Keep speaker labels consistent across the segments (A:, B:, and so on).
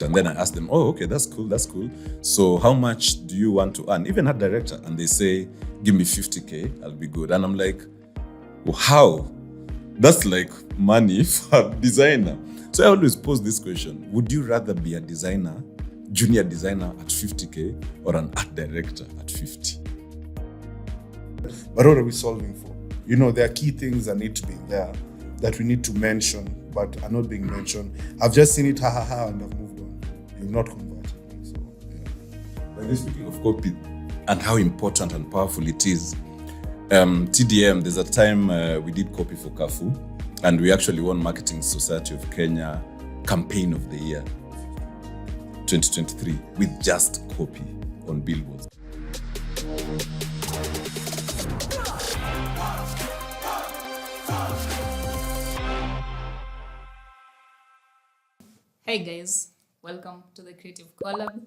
A: And then I asked them, oh, okay, that's cool. So how much do you want to earn? Even a director. And they say, give me 50K, I'll be good. And I'm like, well, how? That's like money for a designer. So I always pose this question. Would you rather be a designer, junior designer at 50K or an art director at 50?
B: But what are we solving for? You know, there are key things that need to be there that we need to mention, but are not being mentioned. I've just seen it, and I've moved on. You've not converted me, so yeah.
A: By speaking of copy and how important and powerful it is, TDM, there's a time we did copy for Kafu, and we actually won Marketing Society of Kenya Campaign of the Year 2023 with just copy on billboards.
C: Hey guys, welcome to the Creative Collab.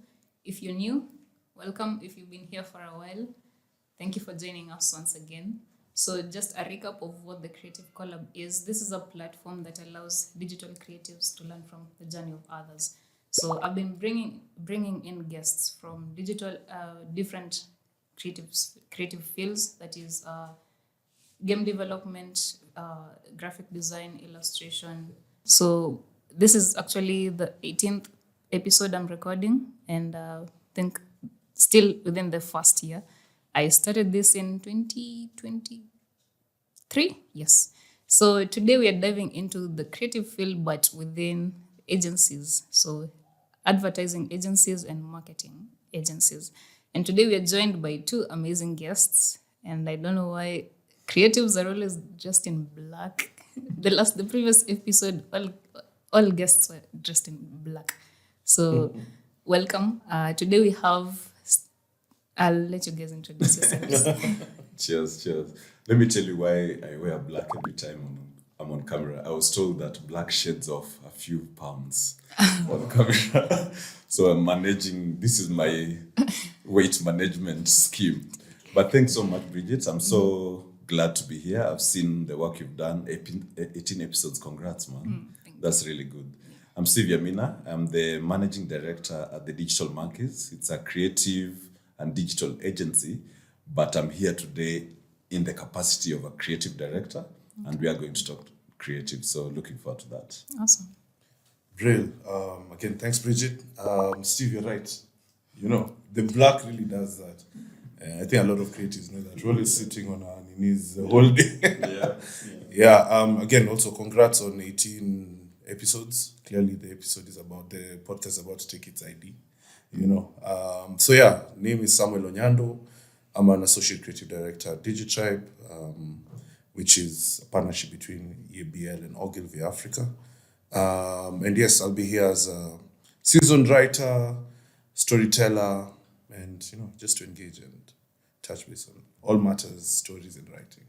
C: If you're new, welcome. If you've been here for a while, thank you for joining us once again. So just a recap of what the Creative Collab is. This is a platform that allows digital creatives to learn from the journey of others. So I've been bringing in guests from digital, different creative fields, that is game development, graphic design, illustration. So this is actually the 18th episode I'm recording, and I think still within the first year. I started this in 2023, yes. So today we are diving into the creative field, but within agencies. So advertising agencies and marketing agencies. And today we are joined by two amazing guests, and I don't know why creatives are always dressed in black. The previous episode, all guests were dressed in black. So welcome. Today we have, I'll let you guys introduce yourselves.
A: Cheers. Let me tell you why I wear black every time I'm on camera. I was told that black sheds off a few pounds on camera. So I'm managing, this is my weight management scheme. But thanks so much, Bridget. I'm so glad to be here. I've seen the work you've done, 18 episodes. Congrats, man. That's really good. I'm Yamina. I'm the managing director at the Digital Monkeys. It's a creative and digital agency, but I'm here today in the capacity of a creative director, and we are going to talk creative. So looking forward to that.
C: Awesome.
B: Real. Again, thanks, Bridget. Steve, you're right. You know, the black really does that. I think a lot of creatives know that. We're always sitting on our knees the whole day. Again, also congrats on 18 episodes. Clearly, the podcast is about to take its ID. You know. Name is Samuel Onyando. I'm an associate creative director at Digitribe, which is a partnership between EABL and Ogilvy Africa. And yes, I'll be here as a seasoned writer, storyteller, and just to engage and touch base on all matters, stories, and writing.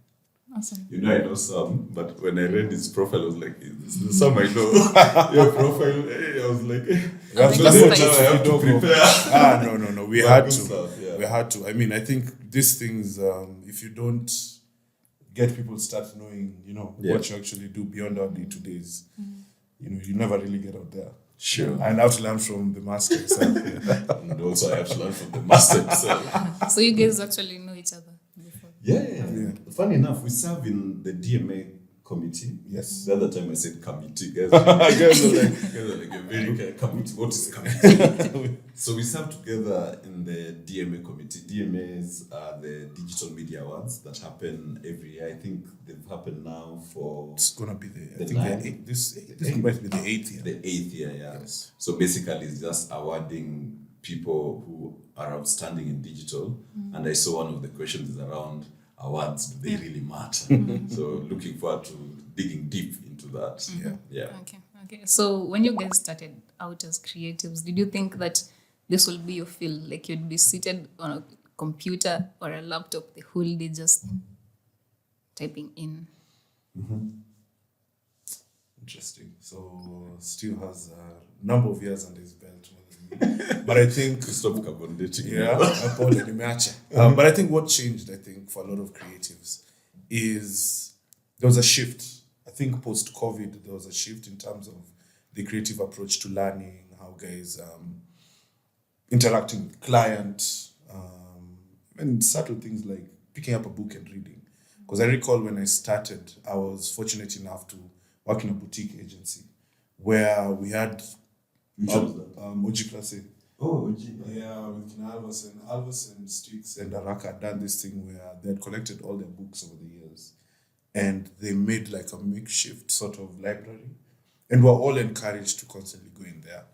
C: Awesome.
A: I know some, but when I read his profile, I was like, this is some I know. Your profile, I was like,
C: that's
A: I have to prepare.
B: No. We had to. I mean, I think these things, if you don't get people start knowing, what you actually do beyond our day-to-days, you never really get out there.
A: Sure.
B: And I have to learn from the master himself.
A: And also I have to learn from the master himself.
C: So you guys actually know each other before?
A: Yeah. Funny enough, we serve in the DMA committee.
B: Yes.
A: The other time I said committee. Guys are like a very committee. What is committee? So we serve together in the DMA committee. DMAs are the Digital Media Awards that happen every year. I think they've happened now for...
B: It's going to be this might be the 8th year.
A: The 8th year, yeah.
B: Yes.
A: So basically it's just awarding people who are outstanding in digital. And I saw one of the questions is around awards, do they really matter? So looking forward to digging deep into that. Yeah.
C: Okay. So when you guys started out as creatives, did you think that this will be your field? Like you'd be seated on a computer or a laptop the whole day just typing in?
B: Interesting. So Steve has a number of years under his belt. But I think
A: stop carbon dating.
B: But I think what changed, for a lot of creatives is there was a shift. I think post-COVID, there was a shift in terms of the creative approach to learning, how how guys interacting with client, and subtle things like picking up a book and reading. Because I recall when I started, I was fortunate enough to work in a boutique agency where we had OG Class A.
A: Oh, OG.
B: Yeah, with Alvis and Sticks and Araka had done this thing where they had collected all their books over the years and they made like a makeshift sort of library. And we're all encouraged to constantly go in there,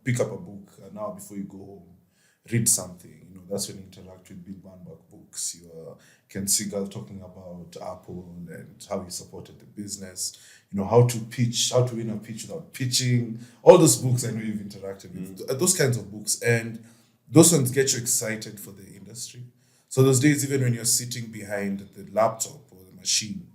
B: pick up a book an hour before you go home, read something. That's when you interact with Bill Bernbach books. You Ken Seagal talking about Apple and how he supported the business. How to pitch, how to win a pitch without pitching. All those books I know you've interacted with. Those kinds of books. And those ones get you excited for the industry. So those days, even when you're sitting behind the laptop or the machine,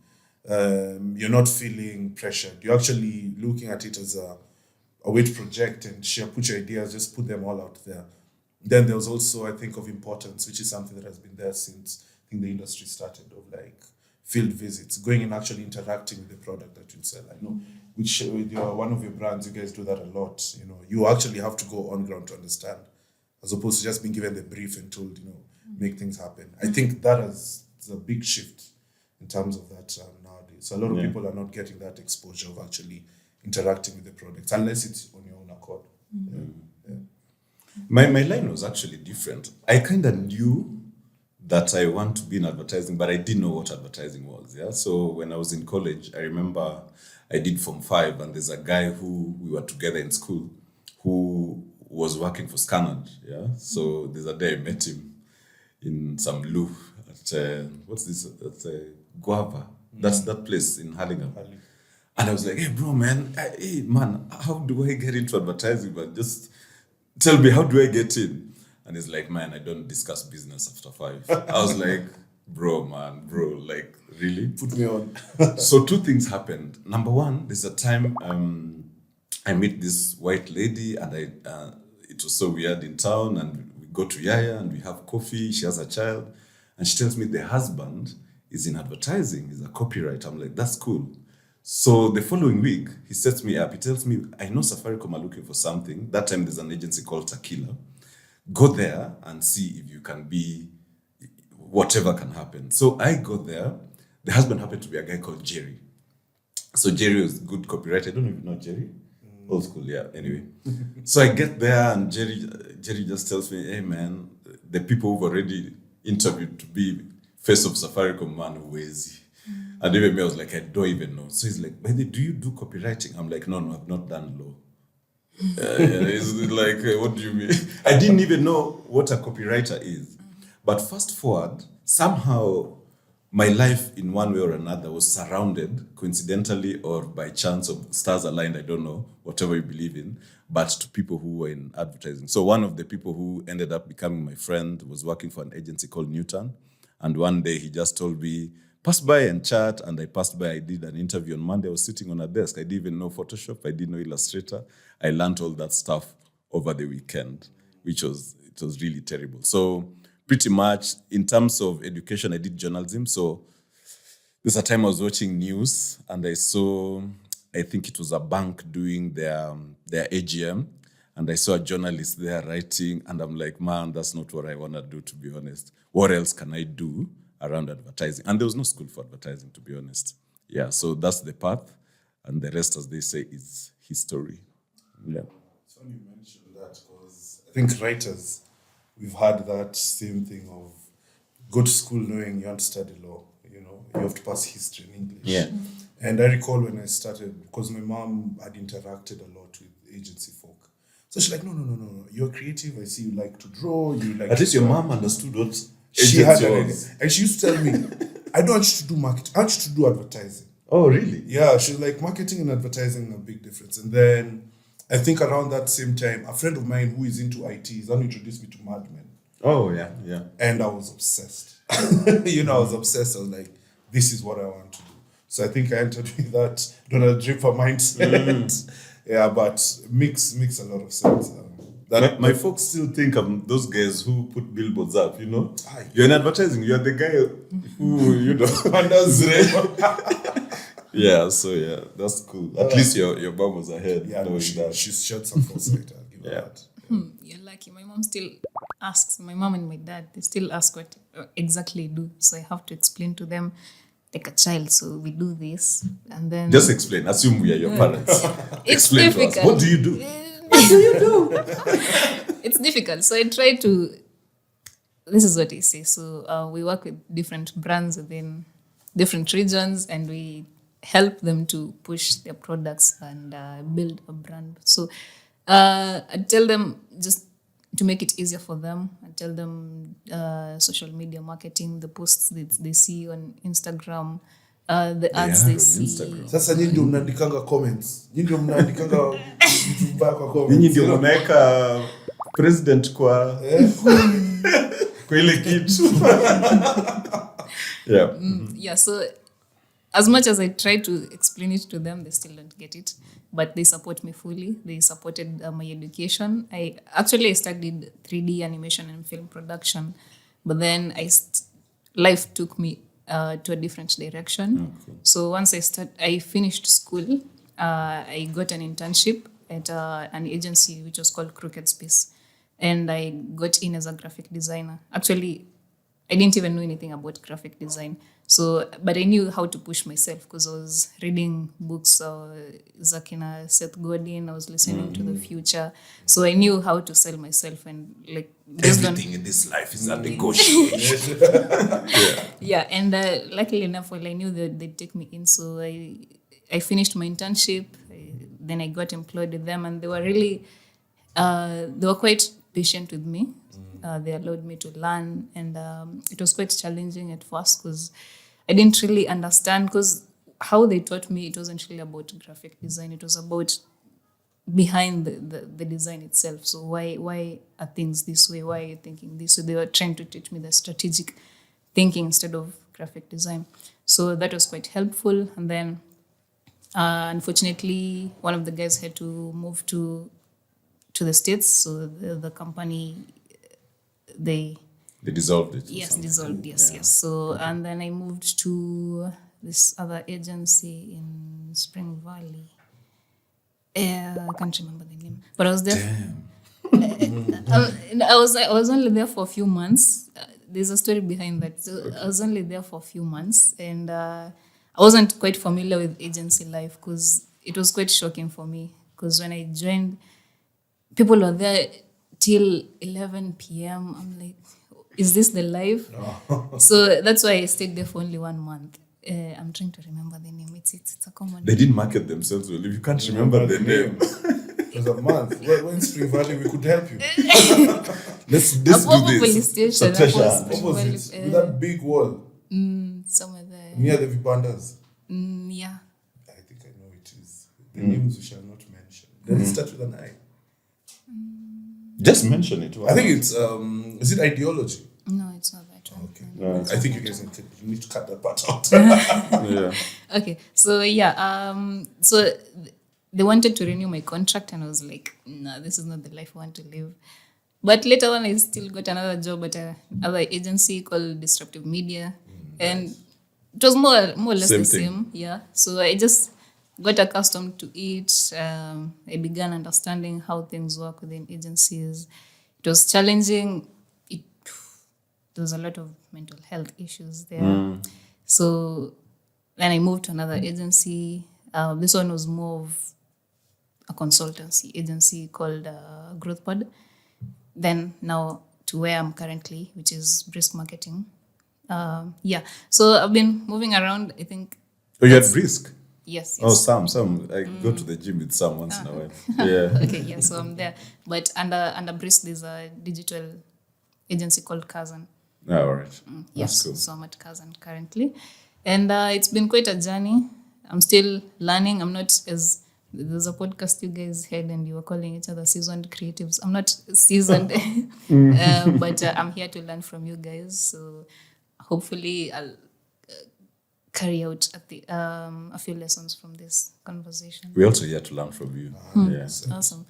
B: you're not feeling pressured. You're actually looking at it as a way to project and share, put your ideas, just put them all out there. Then there was also, I think, of importance, which is something that has been there since I think the industry started, of like field visits, going and actually interacting with the product that you sell. I know which with one of your brands, you guys do that a lot. You actually have to go on ground to understand, as opposed to just being given the brief and told, make things happen. I think that is a big shift in terms of that nowadays. So a lot of people are not getting that exposure of actually interacting with the products, unless it's on your own accord.
A: My line was actually different. I kind of knew that I want to be in advertising, but I didn't know what advertising was. Yeah. So when I was in college, I remember I did Form 5, and there's a guy who we were together in school who was working for Scanad. Yeah. So there's a day I met him in some loo at what's this? At Guava. That's that place in Hurlingham. And I was like, hey, bro, man, how do I get into advertising? But just tell me, how do I get in? And he's like, man, I don't discuss business after 5. I was like, bro, like, really?
B: Put me on.
A: So 2 things happened. Number 1, there's a time I meet this white lady, and it was so weird in town, and we go to Yaya and we have coffee. She has a child, and she tells me the husband is in advertising. He's a copywriter. I'm like, that's cool. So the following week, he sets me up. He tells me, I know Safaricom are looking for something. That time there's an agency called Tequila. Go there and see if you can be, whatever can happen. So I go there. The husband happened to be a guy called Jerry. So Jerry was a good copywriter. I don't know if you know Jerry. Old school, yeah. Anyway. So I get there, and Jerry just tells me, hey man, the people who've already interviewed to be face of Safaricom, man, who is he? And even me, I was like, I don't even know. So he's like, do you do copywriting? I'm like, no, I've not done law. He's like, what do you mean? I didn't even know what a copywriter is. But fast forward, somehow my life in one way or another was surrounded, coincidentally or by chance of stars aligned, I don't know, whatever you believe in, but to people who were in advertising. So one of the people who ended up becoming my friend was working for an agency called Newton. And one day he just told me, pass by and chat. And I passed by. I did an interview on Monday. I was sitting on a desk. I didn't even know Photoshop. I didn't know Illustrator. I learned all that stuff over the weekend, it was really terrible. So pretty much in terms of education, I did journalism. So there's a time I was watching news, and I saw, I think it was a bank doing their AGM, and I saw a journalist there writing, and I'm like, man, that's not what I want to do, to be honest. What else can I do around advertising? And there was no school for advertising, to be honest. Yeah, so that's the path, and the rest, as they say, is history. Yeah.
B: It's funny you mentioned that, because I think writers, we've had that same thing of go to school knowing you want to study law, you have to pass history in English.
A: Yeah.
B: And I recall when I started, because my mom had interacted a lot with agency folk. So she's like, no, you're creative. I see you like to draw. You like.
A: At least your mom understood what
B: She had
A: agency
B: an idea.
A: was.
B: And she used to tell me, I don't want you to do marketing. I want you to do advertising.
A: Oh, really?
B: Yeah, she's like, marketing and advertising are a big difference. And then I think around that same time, a friend of mine who is into IT, he's introduced me to Mad Men.
A: Oh, yeah.
B: And I was obsessed. I was obsessed. I was like, this is what I want to do. So I think I entered with that Donald Draper mindset. Yeah, but makes a lot of sense.
A: My folks still think I'm those guys who put billboards up, You're in advertising. You're the guy who,
B: And that's
A: Yeah, so yeah, that's cool. At least your mom was ahead.
B: Yeah, no,
A: knowing
B: she
A: that.
B: showed some foresight. I'll give her
A: Yeah.
B: that.
C: You're lucky. My mom still asks, my mom and my dad, they still ask what exactly I do. So I have to explain to them like a child. So we do this. And then
A: Just explain. Assume we are your parents.
C: it's
A: Explain to us.
C: difficult.
A: What do you do?
C: It's difficult. So I try to, this is what I say. So we work with different brands within different regions and we help them to push their products and build a brand. So I tell them just to make it easier for them. I tell them social media marketing, the posts they see on Instagram, the ads
A: are
C: they
A: on
C: see.
A: Instagram.
B: Sasa nyinyi ndio mnaandikanga comments. Nyinyi ndio mnaandikanga vitu mbaya kwa comments.
A: Nyinyi ndio mnaweka president kwa kwa ile kitu. Yeah.
C: Yeah, so as much as I try to explain it to them, they still don't get it. But they support me fully. They supported my education. I studied 3D animation and film production, but then life took me to a different direction.
A: Okay.
C: So once I finished school, I got an internship at an agency which was called Crooked Space, and I got in as a graphic designer. Actually, I didn't even know anything about graphic design. So, but I knew how to push myself because I was reading books, Zakina, Seth Godin, I was listening to The Future. So I knew how to sell myself and like based on
A: Everything in this life is a negotiation.
C: yeah, and luckily enough, well, I knew that they'd take me in, so I finished my internship. Then I got employed with them, and they were really, they were quite patient with me. They allowed me to learn, and it was quite challenging at first because I didn't really understand. Because how they taught me, it wasn't really about graphic design. It was about behind the design itself. So why are things this way? Why are you thinking this way? They were trying to teach me the strategic thinking instead of graphic design. So that was quite helpful. And then unfortunately, one of the guys had to move to the States. So the company, they
A: dissolved it.
C: yes, So and then I moved to this other agency in Spring Valley. I can't remember the name, but I was there.
A: Damn.
C: I was only there for a few months. There's a story behind that. So I was only there for a few months, and I wasn't quite familiar with agency life because it was quite shocking for me. Because when I joined, people were there till 11 p.m. I'm like, is this the life? So that's why I stayed there for only 1 month. I'm trying to remember the name. It's a common
A: They didn't market themselves well. If you can't remember the name.
B: It was a month. When Spring Valley, we could help you.
A: Let's do
C: Police
A: this.
C: station.
A: Satasha.
B: Opposite, with that big wall
C: Somewhere there.
B: near the Vibandas.
C: Yeah.
B: I think I know it is. The names we shall not mention. Then it starts with an I.
A: Just mention it.
B: I think it's is it ideology?
C: No, it's not that one.
B: Okay.
A: No.
B: I think you guys need to cut that part out.
A: Yeah.
C: Okay, so yeah, so they wanted to renew my contract, and I was like, no, this is not the life I want to live. But later on, I still got another job at another agency called Disruptive Media, and it was more or less
A: Same
C: the
A: thing.
C: same. Yeah, so I just got accustomed to it. I began understanding how things work within agencies. It was challenging. There was a lot of mental health issues there. So then I moved to another agency. This one was more of a consultancy agency called Growth Pod. Then now to where I'm currently, which is Brisk Marketing. Yeah, so I've been moving around, I think.
A: Oh, you had Brisk?
C: Yes.
A: Oh, Sam. I go to the gym with Sam once in a while. Yeah.
C: Okay, yeah, so I'm there. But under Brisk, there's a digital agency called Kazan.
A: Oh, all right.
C: Yes,
A: That's cool.
C: so I'm at Kazan currently. And it's been quite a journey. I'm still learning. I'm not as... There's a podcast you guys had and you were calling each other seasoned creatives. I'm not seasoned, but I'm here to learn from you guys. So hopefully I'll carry out a few lessons from this conversation.
A: We're also here to learn from you. Yeah.
C: Awesome.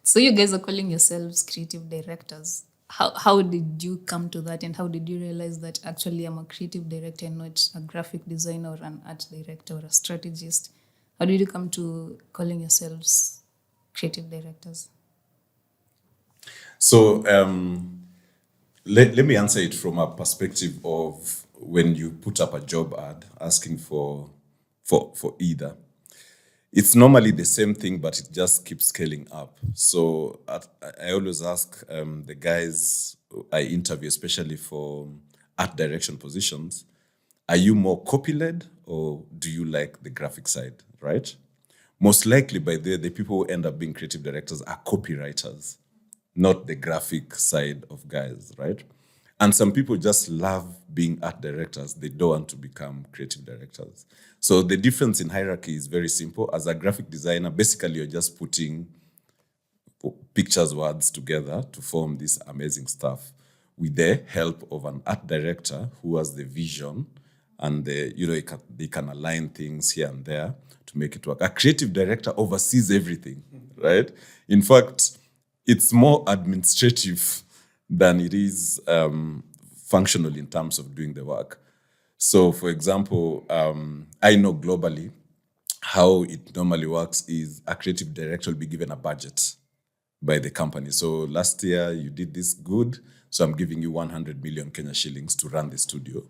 C: So you guys are calling yourselves creative directors. how did you come to that, and how did you realize that actually I'm a creative director and not a graphic designer or an art director or a strategist? How did you come to calling yourselves creative directors?
A: So let me answer it from a perspective of when you put up a job ad asking for either. It's normally the same thing, but it just keeps scaling up. So I always ask the guys I interview, especially for art direction positions, are you more copy-led or do you like the graphic side, right? Most likely, by the people who end up being creative directors are copywriters, not the graphic side of guys, right? And some people just love being art directors. They don't want to become creative directors. So the difference in hierarchy is very simple. As a graphic designer, basically you're just putting pictures, words together to form this amazing stuff with the help of an art director who has the vision and they can align things here and there to make it work. A creative director oversees everything, right? In fact, it's more administrative than it is functional in terms of doing the work. So, for example, I know globally how it normally works is a creative director will be given a budget by the company. So last year you did this good, so I'm giving you 100 million Kenya shillings to run the studio.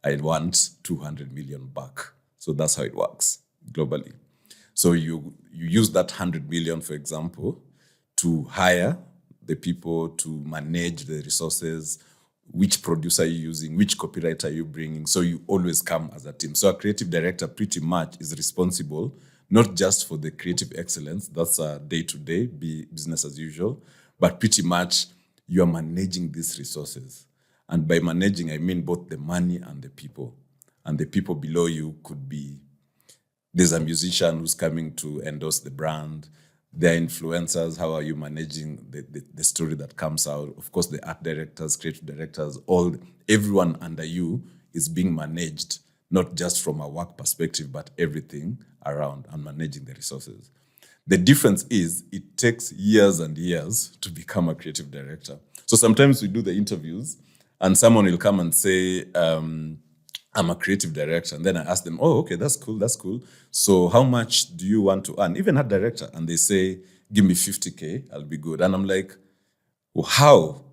A: I want 200 million back. So that's how it works globally. So you use that 100 million, for example, to hire the people, to manage the resources, which producer are you using, which copywriter are you bringing. So you always come as a team. So a creative director pretty much is responsible, not just for the creative excellence, that's a day-to-day, business as usual, but pretty much you are managing these resources. And by managing, I mean both the money and the people. And the people below you could be, there's a musician who's coming to endorse the brand. There are influencers. How are you managing the story that comes out? Of course, the art directors, creative directors, everyone under you is being managed, not just from a work perspective, but everything around and managing the resources. The difference is it takes years and years to become a creative director. So sometimes we do the interviews and someone will come and say, I'm a creative director. And then I ask them, oh, okay, that's cool. So how much do you want to earn? Even a director. And they say, give me 50K, I'll be good. And I'm like, well, how?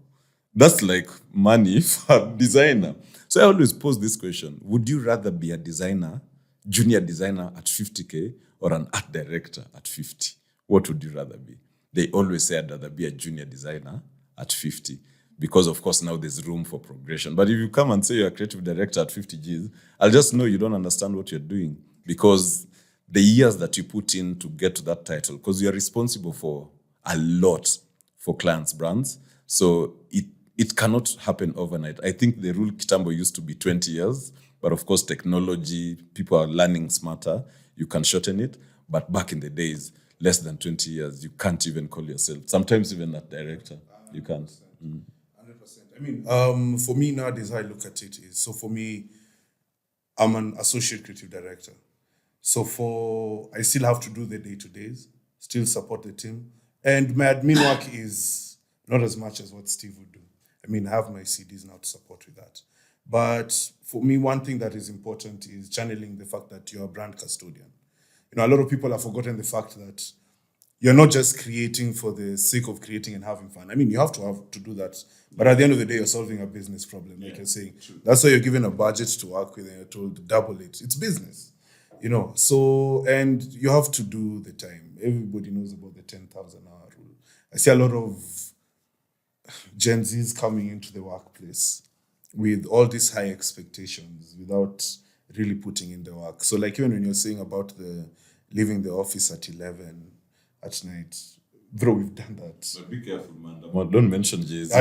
A: That's like money for a designer. So I always pose this question. Would you rather be a designer, junior designer at 50K or an art director at 50? What would you rather be? They always say I'd rather be a junior designer at 50. Because, of course, now there's room for progression. But if you come and say you're a creative director at 50 Gs, I'll just know you don't understand what you're doing. Because the years that you put in to get to that title, because you're responsible for a lot for clients' brands. So it cannot happen overnight. I think the rule Kitambo used to be 20 years. But, of course, technology, people are learning smarter. You can shorten it. But back in the days, less than 20 years, you can't even call yourself. Sometimes even that director, you can't.
B: 100%. I mean, for me nowadays, how I look at it is, so for me, I'm an associate creative director. So I still have to do the day-to-days, still support the team. And my admin work is not as much as what Steve would do. I mean, I have my CDs now to support with that. But for me, one thing that is important is channeling the fact that you're a brand custodian. You know, a lot of people have forgotten the fact that you're not just creating for the sake of creating and having fun. I mean, you have to do that. But at the end of the day, you're solving a business problem, like you're saying. True. That's why you're given a budget to work with and you're told to double it. It's business, you know. So, and you have to do the time. Everybody knows about the 10,000 hour rule. I see a lot of Gen Zs coming into the workplace with all these high expectations without really putting in the work. So like even when you're saying about leaving the office at 11 at night, bro, we've done that.
A: But be careful, man. Well, don't mention Jay-Z.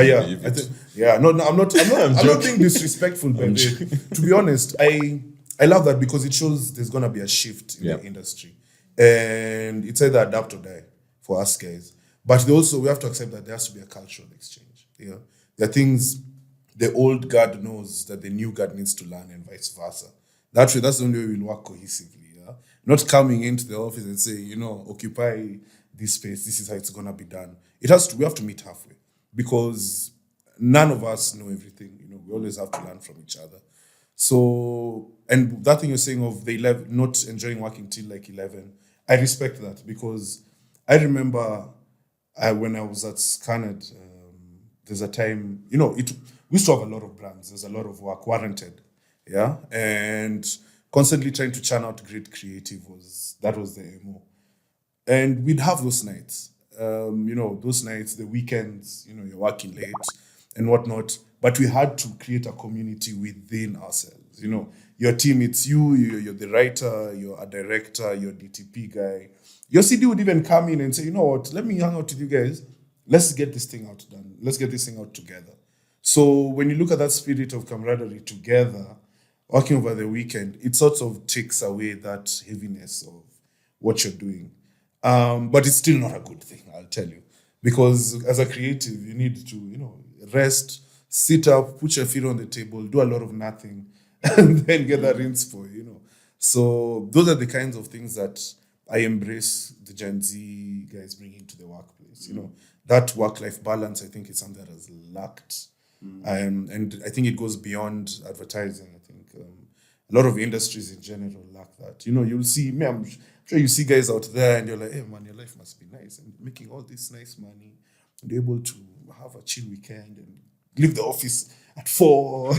B: No, I'm not being disrespectful, but to be honest, I love that because it shows there's gonna be a shift in the industry, and it's either adapt or die for us guys. But we have to accept that there has to be a cultural exchange. Yeah, there are things the old guard knows that the new guard needs to learn, and vice versa. That's the only way we'll work cohesively. Yeah, not coming into the office and say, you know, occupy this space. This is how it's gonna be done. We have to meet halfway, because none of us know everything. We always have to learn from each other. So, and that thing you're saying of the 11, not enjoying working till like 11, I respect that, because I remember when I was at Scanad, there's a time, we used to have a lot of brands. There's a lot of work warranted. Yeah. And constantly trying to churn out great creative was the MO. And we'd have those nights, those nights, the weekends, you're working late and whatnot. But we had to create a community within ourselves. Your team, it's you're the writer, you're a director, you're DTP guy. Your CD would even come in and say, you know what, let me hang out with you guys. Let's get this thing out done. Let's get this thing out together. So when you look at that spirit of camaraderie together, working over the weekend, it sort of takes away that heaviness of what you're doing. But it's still not a good thing, I'll tell you. Because as a creative, you need to, rest, sit up, put your feet on the table, do a lot of nothing, and then get that inspo, So those are the kinds of things that I embrace the Gen Z guys bringing to the workplace. That work-life balance, I think, is something that has lacked. And I think it goes beyond advertising. I think a lot of industries in general lack that. You'll see, I'm sure you see guys out there and you're like, hey man, your life must be nice, and making all this nice money and you're able to have a chill weekend and leave the office at 4,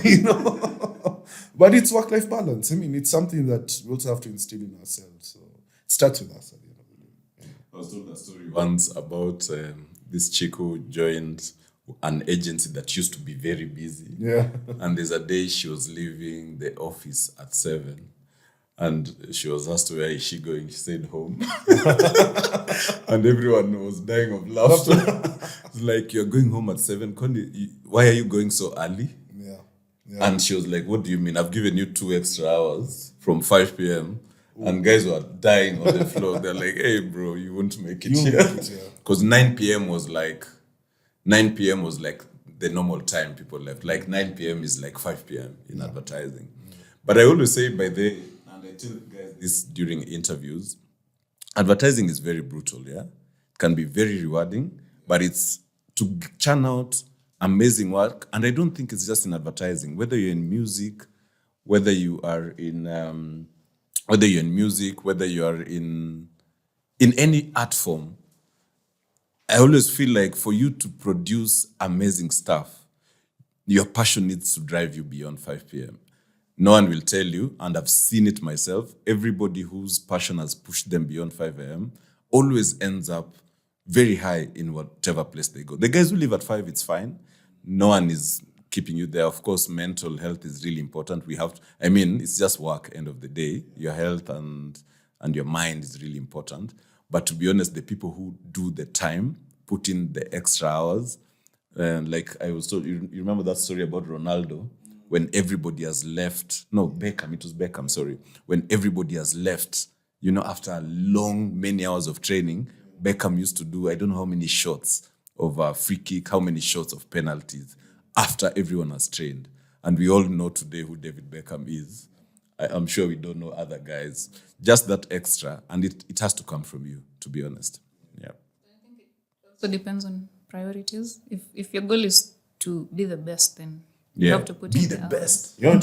B: But it's work-life balance. It's something that we also have to instill in ourselves. So it starts with us at the end of the day.
A: I was told a story once about this chick who joined an agency that used to be very busy.
B: Yeah.
A: And there's a day she was leaving the office at 7. And she was asked, where is she going? She said, home. And everyone was dying of laughter. It's like, you're going home at 7. Why are you going so early?
B: Yeah.
A: And she was like, what do you mean? I've given you 2 extra hours from 5 p.m. And guys were dying on the floor. They're like, hey, bro, you won't make it here. Because 9 p.m. was like the normal time people left. Like 9 p.m. is like 5 p.m. in advertising. But I always say and I tell guys this during interviews, advertising is very brutal, yeah? It can be very rewarding, but it's to churn out amazing work. And I don't think it's just in advertising. Whether you're in music, whether you are in any art form, I always feel like for you to produce amazing stuff, your passion needs to drive you beyond 5 p.m. No one will tell you, and I've seen it myself, everybody whose passion has pushed them beyond 5 a.m. always ends up very high in whatever place they go. The guys who leave at 5, it's fine. No one is keeping you there. Of course, mental health is really important. It's just work, end of the day. Your health and your mind is really important. But to be honest, the people who do the time, put in the extra hours, like I was told, you remember that story about Ronaldo? When everybody has left, it was Beckham, sorry. When everybody has left, after many hours of training, Beckham used to do, I don't know how many shots of a free kick, how many shots of penalties after everyone has trained. And we all know today who David Beckham is. I'm sure we don't know other guys. Just that extra, and it has to come from you, to be honest. Yeah.
C: I think it also depends on priorities. If your goal is to be the best, then you have to put in the
A: best.
B: Yeah.
A: I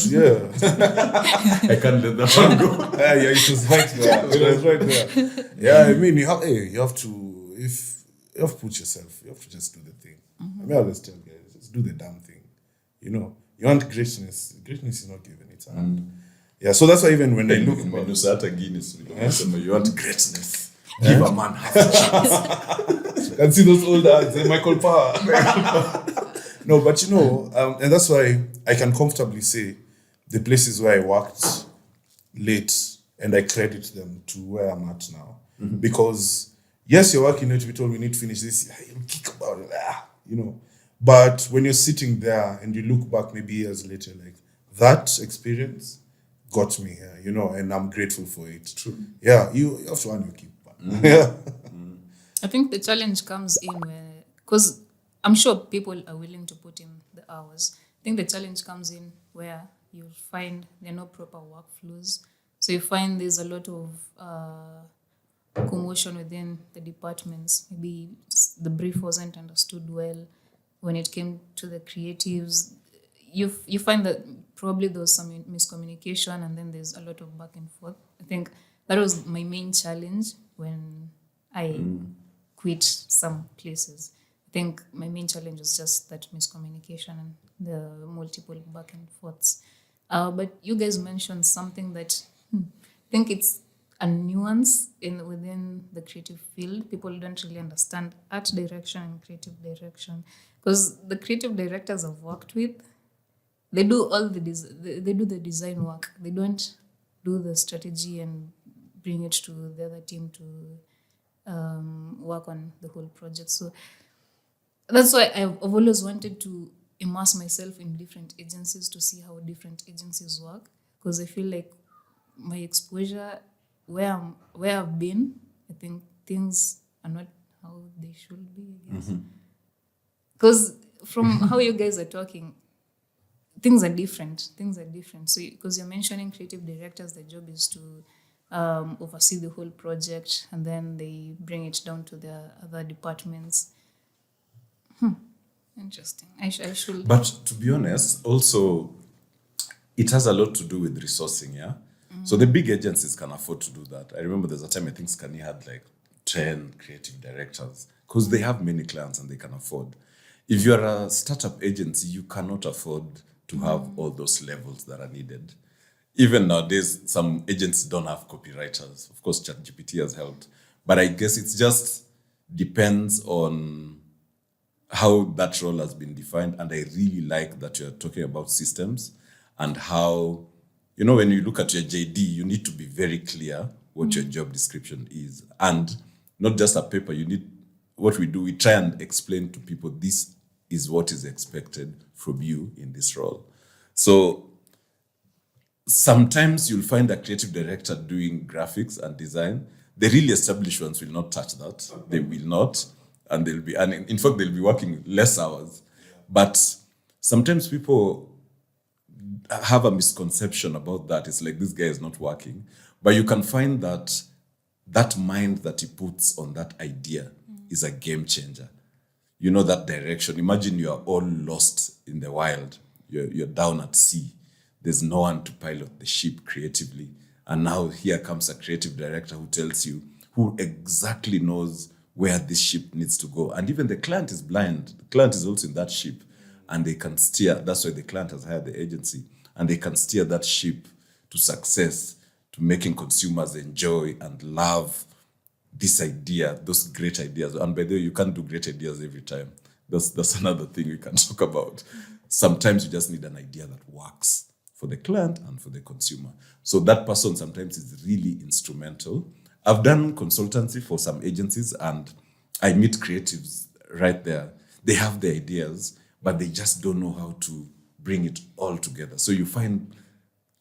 A: can't let that one go.
B: Yeah, it was right there. It was right there. Yeah, you have to put yourself, you have to just do the thing. I always tell guys, just do the damn thing. You want greatness. Greatness is not given, it's earned. Yeah, so that's why even when I look
A: when you start a Guinness, you want greatness. Give a man half a chance.
B: You can see those old ads, Michael Power. No, but and that's why I can comfortably say the places where I worked late, and I credit them to where I'm at now. Mm-hmm. Because yes, you're working late, we told we need to finish this, you kick about it, But when you're sitting there and you look back maybe years later, like that experience got me here, and I'm grateful for it. True. Yeah, you have to earn your keep. Mm-hmm. Yeah.
C: I think the challenge comes in because I'm sure people are willing to put in the hours. I think the challenge comes in where you find there are no proper workflows. So you find there's a lot of commotion within the departments. Maybe the brief wasn't understood well. when it came to the creatives, you find that probably there was some miscommunication, and then there's a lot of back and forth. I think that was my main challenge when I quit some places. I think my main challenge was just that miscommunication and the multiple back and forths. But you guys mentioned something that I think it's a nuance within the creative field. People don't really understand art direction and creative direction, because the creative directors I've worked with, they do all the they do the design work. They don't do the strategy and bring it to the other team to work on the whole project. So that's why I've always wanted to immerse myself in different agencies to see how different agencies work, because I feel like my exposure where I've been, I think things are not how they should be, I guess. Because from how you guys are talking, things are different. So because you're mentioning creative directors, their job is to oversee the whole project, and then they bring it down to the other departments. Interesting. I should.
A: But to be honest, also, it has a lot to do with resourcing, yeah? So the big agencies can afford to do that. I remember there's a time I think Scania had like 10 creative directors because they have many clients and they can afford. If you're a startup agency, you cannot afford to have all those levels that are needed. Even nowadays, some agencies don't have copywriters. Of course, ChatGPT has helped. But I guess it just depends on how that role has been defined. And I really like that you're talking about systems and how, you know, when you look at your JD, you need to be very clear what your job description is. And not just a paper, what we do, we try and explain to people, this is what is expected from you in this role. So sometimes you'll find a creative director doing graphics and design. The really established ones will not touch that. They will not. And in fact, they'll be working less hours. But sometimes people have a misconception about that. It's like, this guy is not working. But you can find that mind that he puts on that idea is a game changer. You know, that direction. Imagine you are all lost in the wild. You're down at sea. There's no one to pilot the ship creatively. And now here comes a creative director who tells you, who exactly knows where this ship needs to go. And even the client is blind. The client is also in that ship. And they can steer. That's why the client has hired the agency. And they can steer that ship to success, to making consumers enjoy and love this idea, those great ideas. And by the way, you can't do great ideas every time. That's another thing we can talk about. Sometimes you just need an idea that works for the client and for the consumer. So that person sometimes is really instrumental. I've done consultancy for some agencies and I meet creatives right there. They have the ideas, but they just don't know how to bring it all together. So you find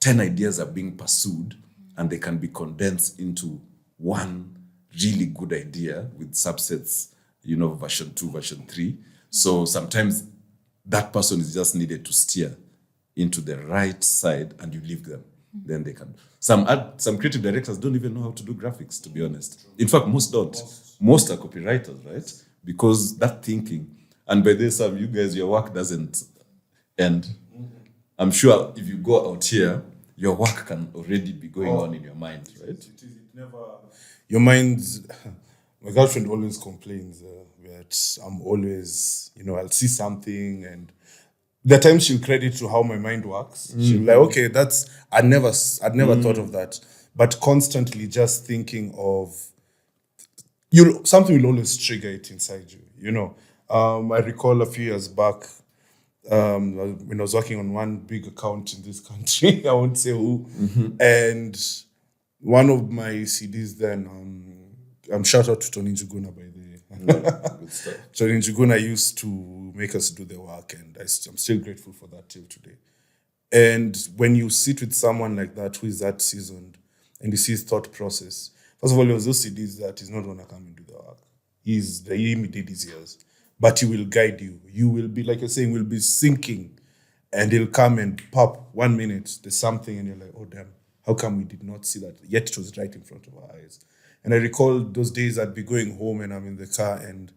A: 10 ideas are being pursued and they can be condensed into one really good idea with subsets, you know, version 2, version 3. So sometimes that person is just needed to steer into the right side and you leave them. Then they can. Some creative directors don't even know how to do graphics, to be honest. In fact, most don't. Most are copywriters, right? Because that thinking. And by this time, you guys, your work doesn't end. I'm sure if you go out here, your work can already be going on in your mind, right?
B: It never. Your mind. My girlfriend always complains that I'm always, I'll see something and there are times she'll credit to how my mind works. She'll be like, okay, I'd never thought of that. But constantly just thinking of something will always trigger it inside you. I recall a few years back when I was working on one big account in this country, I won't say who, and one of my CDs then, shout out to Tony Njuguna, by the way.
A: Good stuff.
B: Tony Njuguna used to make us do the work, and I'm still grateful for that till today. And when you sit with someone like that who is that seasoned and you see his thought process, first of all, there was those CDs that he's not going to come and do the work. He did his years, but he will guide you. You will be, like you're saying, will be sinking, and he'll come and pop 1 minute, there's something, and you're like, oh, damn, how come we did not see that? Yet it was right in front of our eyes. And I recall those days I'd be going home and I'm in the car and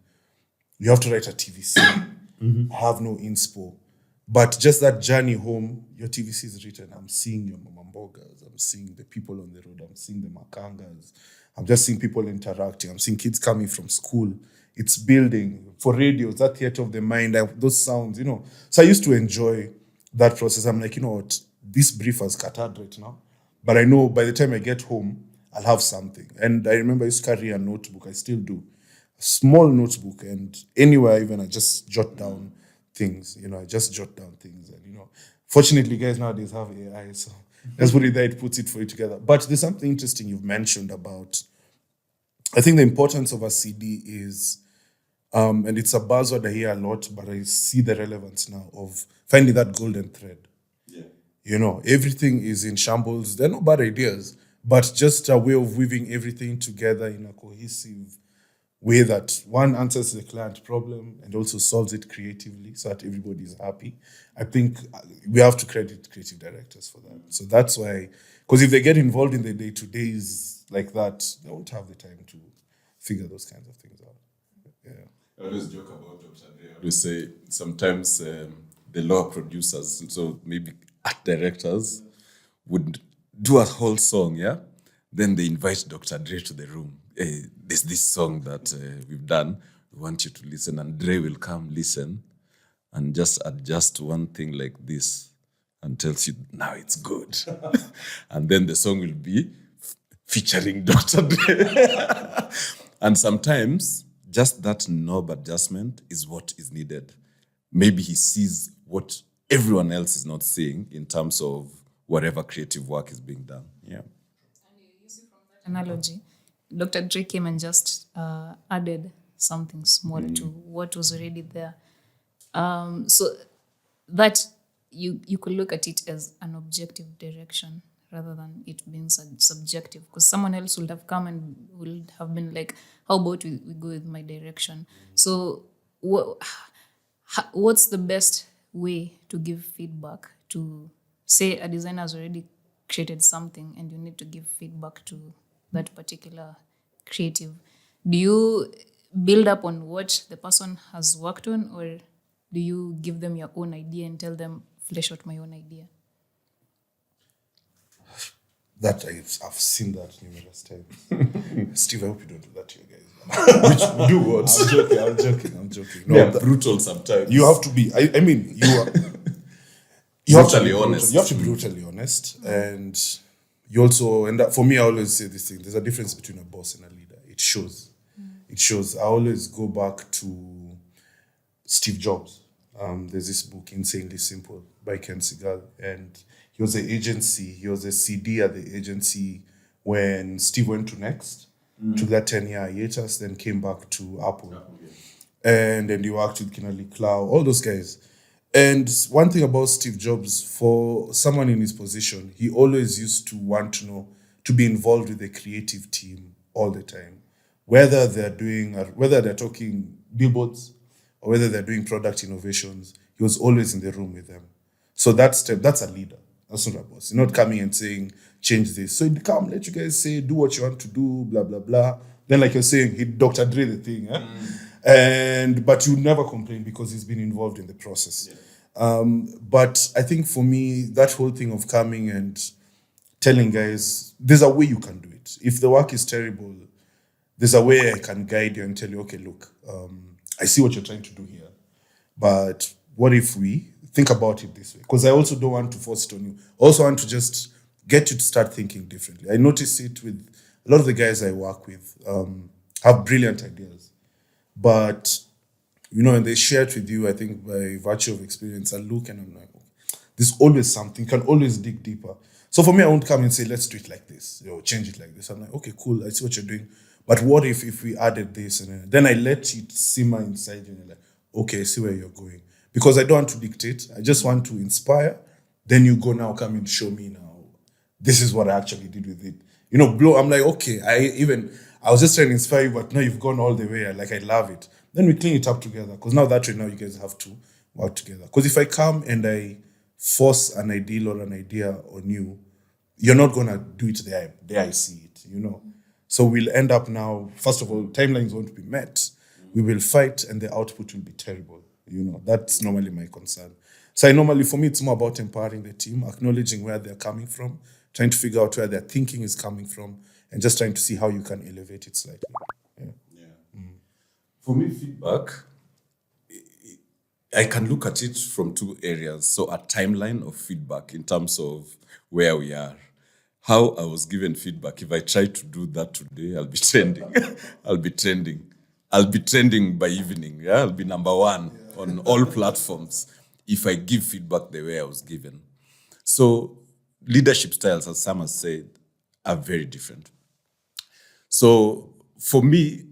B: you have to write a TV scene. I have no inspo. But just that journey home, your TVC is written. I'm seeing your mamambogas. I'm seeing the people on the road. I'm seeing the makangas. I'm just seeing people interacting. I'm seeing kids coming from school. It's building. For radios, that theater of the mind, those sounds, So I used to enjoy that process. I'm like, you know what? This brief has scattered right now. But I know by the time I get home, I'll have something. And I remember I used to carry a notebook. I still do. A small notebook. And anywhere even, I just jot down things. I just jot down things. And, fortunately, guys nowadays have AI. So that's put it there. It puts it for you together. But there's something interesting you've mentioned about, I think the importance of a CD is, and it's a buzzword I hear a lot, but I see the relevance now of finding that golden thread. Yeah. Everything is in shambles. They're not bad ideas, but just a way of weaving everything together in a cohesive way that one answers the client problem and also solves it creatively so that everybody is happy. I think we have to credit creative directors for that. So that's why, because if they get involved in the day-to-days like that, they won't have the time to figure those kinds of things out. Yeah.
A: I always joke about Dr. Dre. I always say sometimes the lower producers, so maybe art directors, would do a whole song, yeah? Then they invite Dr. Dre to the room. Hey, there's this song that we've done. We want you to listen. And Dre will come listen and just adjust one thing like this and tells you, now it's good. And then the song will be featuring Dr. Dre. And sometimes just that knob adjustment is what is needed. Maybe he sees what everyone else is not seeing in terms of whatever creative work is being done. Yeah.
C: And you see from that analogy, Dr. Dre came and just added something small to what was already there. So that you could look at it as an objective direction rather than it being subjective, because someone else would have come and would have been like, how about we go with my direction? So what's the best way to give feedback to, say, a designer has already created something and you need to give feedback to that particular creative? Do you build up on what the person has worked on, or do you give them your own idea and tell them, flesh out my own idea?
B: That I've seen that numerous times. Steve, I hope you don't do that to your guys. Which do what? I'm joking. No,
A: Yeah, brutal sometimes.
B: You have to be. I mean, you are. You have to be honest. You have to be brutally honest, and you also. And that, for me, I always say this thing: there's a difference between a boss and a leader. It shows. It shows. I always go back to Steve Jobs. There's this book, Insanely Simple, by Ken Segal, and he was the agency. He was a CD at the agency when Steve went to Next, took that 10-year hiatus, then came back to Apple. And then he worked with Kinali Clow, all those guys. And one thing about Steve Jobs, for someone in his position, he always used to want to be involved with the creative team all the time. Whether they're talking billboards or whether they're doing product innovations, he was always in the room with them. So that's a leader. That's not a boss. You're not coming and saying, change this. So he'd come, let you guys say, do what you want to do, blah, blah, blah. Then, like you're saying, he'd Dr. Dre the thing. But you never complain because he's been involved in the process. Yeah. But I think for me, that whole thing of coming and telling guys, there's a way you can do it. If the work is terrible, there's a way I can guide you and tell you, okay, look, I see what you're trying to do here. But what if we think about it this way? Because I also don't want to force it on you. I also want to just get you to start thinking differently. I notice it with a lot of the guys I work with, have brilliant ideas. But, and they share it with you, I think, by virtue of experience. I look and I'm like, there's always something, can always dig deeper. So for me, I won't come and say, let's do it like this, change it like this. I'm like, okay, cool, I see what you're doing. But what if we added this? And then I let it simmer inside you and you're like, okay, I see where you're going. Because I don't want to dictate. I just want to inspire. Then you go now, come and show me now. This is what I actually did with it. Blow. I'm like, okay, I was just trying to inspire you, but now you've gone all the way. I love it. Then we clean it up together. Because now that way, now you guys have to work together. Because if I come and I force an ideal or an idea on you, you're not going to do it there I see it, So we'll end up now, first of all, timelines won't be met. We will fight and the output will be terrible. That's normally my concern. So for me, it's more about empowering the team, acknowledging where they're coming from, trying to figure out where their thinking is coming from, and just trying to see how you can elevate it slightly.
A: For me, feedback, I can look at it from two areas. So a timeline of feedback in terms of where we are. How I was given feedback. If I try to do that today, I'll be trending. I'll be trending. I'll be trending by evening. Yeah, I'll be number one on all platforms if I give feedback the way I was given. So leadership styles, as Sam has said, are very different. So for me,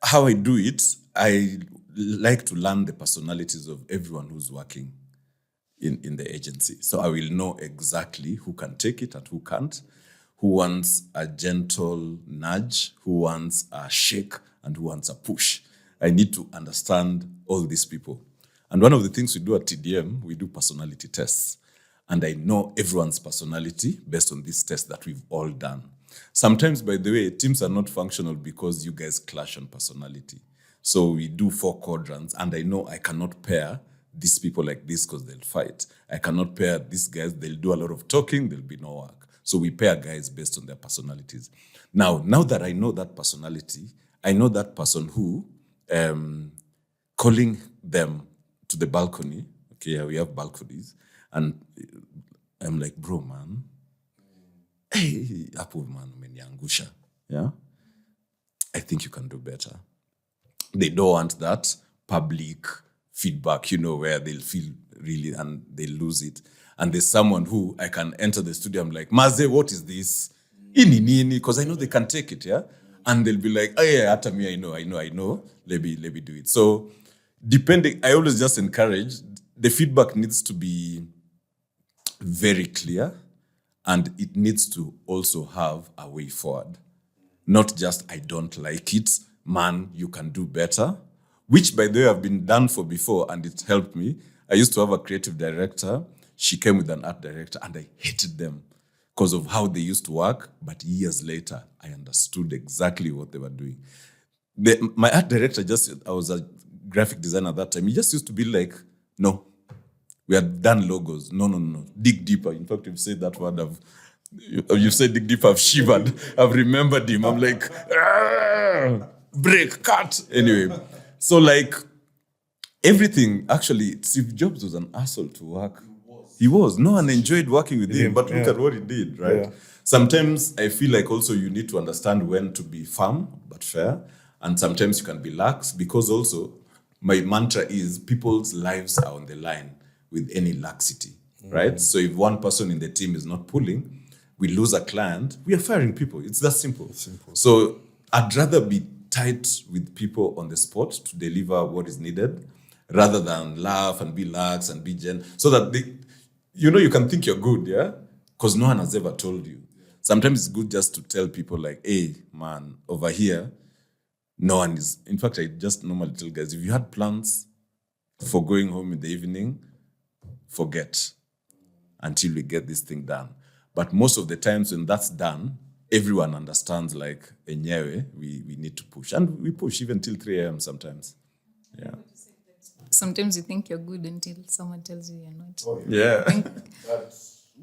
A: how I do it, I like to learn the personalities of everyone who's working in the agency. So I will know exactly who can take it and who can't, who wants a gentle nudge, who wants a shake, and who wants a push. I need to understand all these people. And one of the things we do at TDM, we do personality tests. And I know everyone's personality based on this test that we've all done. Sometimes, by the way, teams are not functional because you guys clash on personality. So we do 4 quadrants, and I know I cannot pair these people like this because they'll fight. I cannot pair these guys, they'll do a lot of talking, there'll be no work. So we pair guys based on their personalities. Now that I know that personality, I know that person who, calling them to the balcony, okay, we have balconies, and I'm like, bro, man, hey, hapo man, umeniangusha, yeah? I think you can do better. They don't want that public feedback, where they'll feel really and they lose it. And there's someone who I can enter the studio, I'm like, Maze, what is this? Ini, because I know they can take it, yeah? And they'll be like, oh yeah, after me, I know. Let me do it. So I always just encourage, the feedback needs to be very clear, and it needs to also have a way forward. Not just, I don't like it, man, you can do better, which, by the way, I've been done for before, and it helped me. I used to have a creative director. She came with an art director, and I hated them because of how they used to work. But years later, I understood exactly what they were doing. My art director I was a graphic designer at that time. He just used to be like, no, we had done logos. No. Dig deeper. In fact, you've said that word. You've said dig deeper. I've shivered. I've remembered him. I'm like, break, cut. Anyway, so like everything, actually, Steve Jobs was an asshole to work. He was. No one enjoyed working with him, but look at what he did, right? Yeah. Sometimes I feel like also you need to understand when to be firm but fair, and sometimes you can be lax, because also my mantra is people's lives are on the line with any laxity, right? So if one person in the team is not pulling, we lose a client, we are firing people. It's that simple. So I'd rather be tight with people on the spot to deliver what is needed, rather than laugh and be lax and be so that you can think you're good, yeah? Because no one has ever told you. Sometimes it's good just to tell people like, hey, man, over here, no one is. In fact, I just normally tell guys, if you had plans for going home in the evening, forget until we get this thing done. But most of the times when that's done, everyone understands like, enyewe, we need to push. And we push even till 3 a.m. sometimes. Yeah.
C: Sometimes you think you're good until someone tells you you're not.
B: Oh,
A: yeah.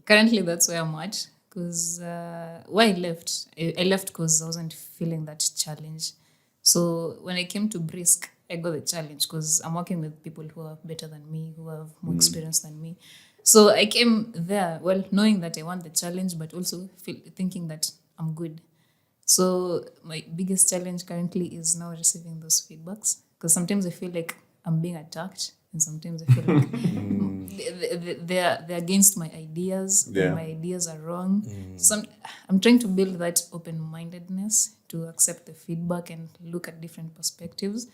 C: Currently, that's where I'm at. Because why I left because I wasn't feeling that challenge. So when I came to Brisk, I got the challenge because I'm working with people who are better than me, who have more experience than me. So I came there, knowing that I want the challenge, but also thinking that I'm good. So my biggest challenge currently is now receiving those feedbacks, because sometimes I feel like I'm being attacked, and sometimes I feel like they're against my ideas.
A: Yeah.
C: My ideas are wrong. So I'm trying to build that open-mindedness to accept the feedback and look at different perspectives.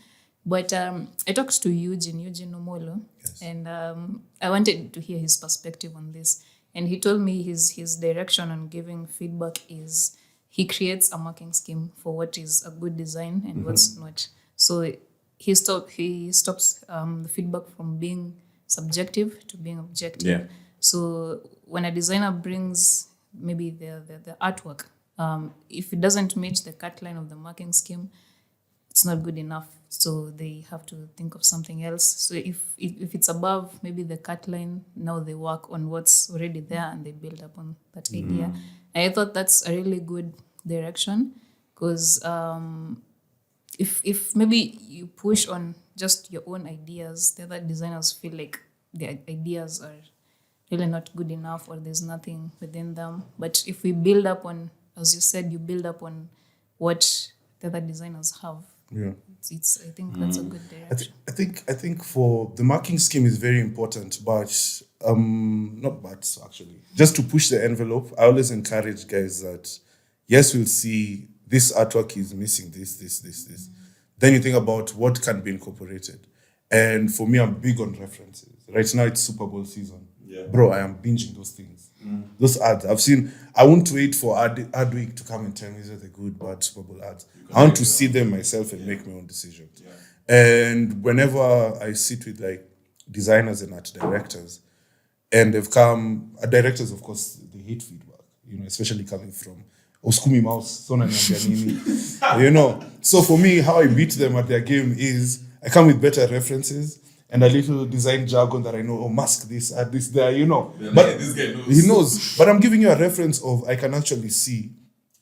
C: But I talked to Eugene Omolo, yes. And I wanted to hear his perspective on this. And he told me his direction on giving feedback is he creates a marking scheme for what is a good design and what's not. So he stops the feedback from being subjective to being objective.
A: Yeah.
C: So when a designer brings maybe the artwork, if it doesn't meet the cut line of the marking scheme, it's not good enough. So they have to think of something else. So if it's above maybe the cut line, now they work on what's already there and they build up on that idea. And I thought that's a really good direction, because if maybe you push on just your own ideas, the other designers feel like their ideas are really not good enough or there's nothing within them. But if we build up on, as you said, you build up on what the other designers have.
B: Yeah.
C: It's I think that's a good direction.
B: I think for the marking scheme is very important, but not but actually. Just to push the envelope, I always encourage guys that yes, we'll see this artwork is missing this. Then you think about what can be incorporated. And for me, I'm big on references. Right now it's Super Bowl season.
A: Yeah.
B: Bro, I am binging those things. Those ads. I won't wait for ad week to come and tell me that they're good, bad Super Bowl ads. I want to see them myself and make my own decisions.
A: Yeah.
B: And whenever I sit with like designers and art directors, and they've come, directors, of course, they hate feedback, especially coming from Oskumi Mouse, Sona Nyanganini, So for me, how I beat them at their game is I come with better references and a little design jargon that I know, mask this, add this there, But
A: this guy knows.
B: he knows. But I'm giving you a reference of, I can actually see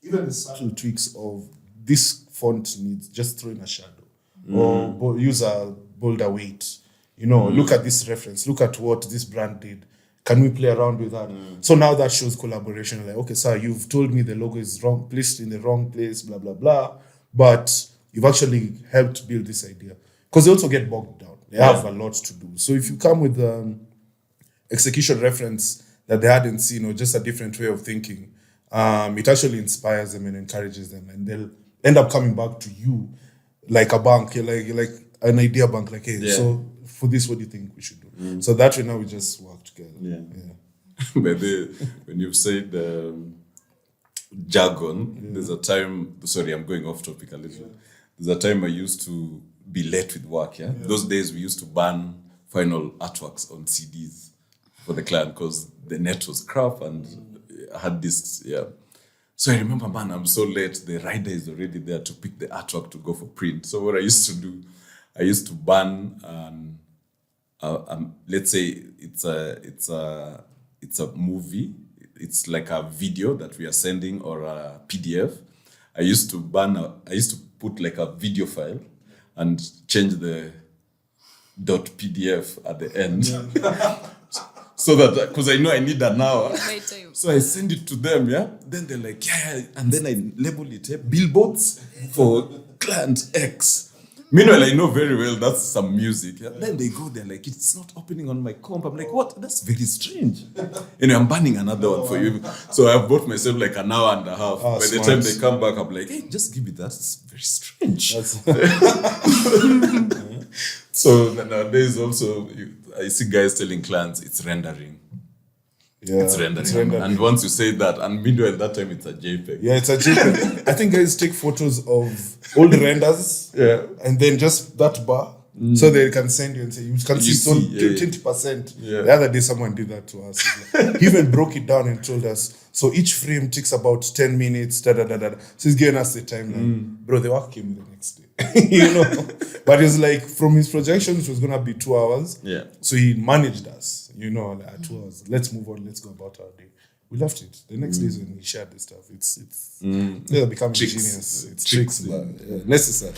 B: even the subtle tweaks of this font needs, just throw in a shadow or use a bolder weight. Look at this reference, look at what this brand did. Can we play around with that? So now that shows collaboration. Like, okay, sir, you've told me the logo is wrong, placed in the wrong place, blah, blah, blah. But you've actually helped build this idea. Because they also get bogged down. They have a lot to do. So if you come with execution reference that they hadn't seen or just a different way of thinking, it actually inspires them and encourages them. And they'll end up coming back to you like a bank. You're like an idea bank. Like, hey, so for this, what do you think we should do? So that way now we just work together.
A: Yeah. But when you've said jargon, there's a time, sorry, I'm going off topic a little. There's a time I used to be late with work, Those days we used to ban final artworks on CDs for the client because the net was crap and hard disks, So I remember, man, I'm so late, the rider is already there to pick the artwork to go for print. So what I used to do, I used to ban, let's say it's a movie, it's like a video that we are sending or a PDF. I used to put like a video file and change the .pdf at the end. So that, because I know I need an hour. So I send it to them, Then they're like, and then I label it, billboards for client X. Meanwhile, I know very well that's some music. Then they go there like, it's not opening on my comp. I'm like, what? That's very strange. I'm banning another one for you. So I've bought myself like an hour and a half. By the time they come back, I'm like, hey, just give me that. It's very strange. So nowadays also, I see guys telling clients it's rendering.
B: Yeah,
A: it's rendering. And once you say that, and meanwhile that time it's a JPEG.
B: Yeah, it's a JPEG. I think guys take photos of old renders, and then just that bar, so they can send you and say you can see it's on 20%. The other day someone did that to us. He even broke it down and told us. So each frame takes about 10 minutes. So he's giving us the timeline. Bro, the work came the next day. But it's like from his projections, it was gonna be 2 hours.
A: Yeah.
B: So he managed us. Like 2 hours. Let's move on. Let's go about our day. We left it. The next day is when we shared the stuff. It's they're becoming genius. It's tricks, but necessary.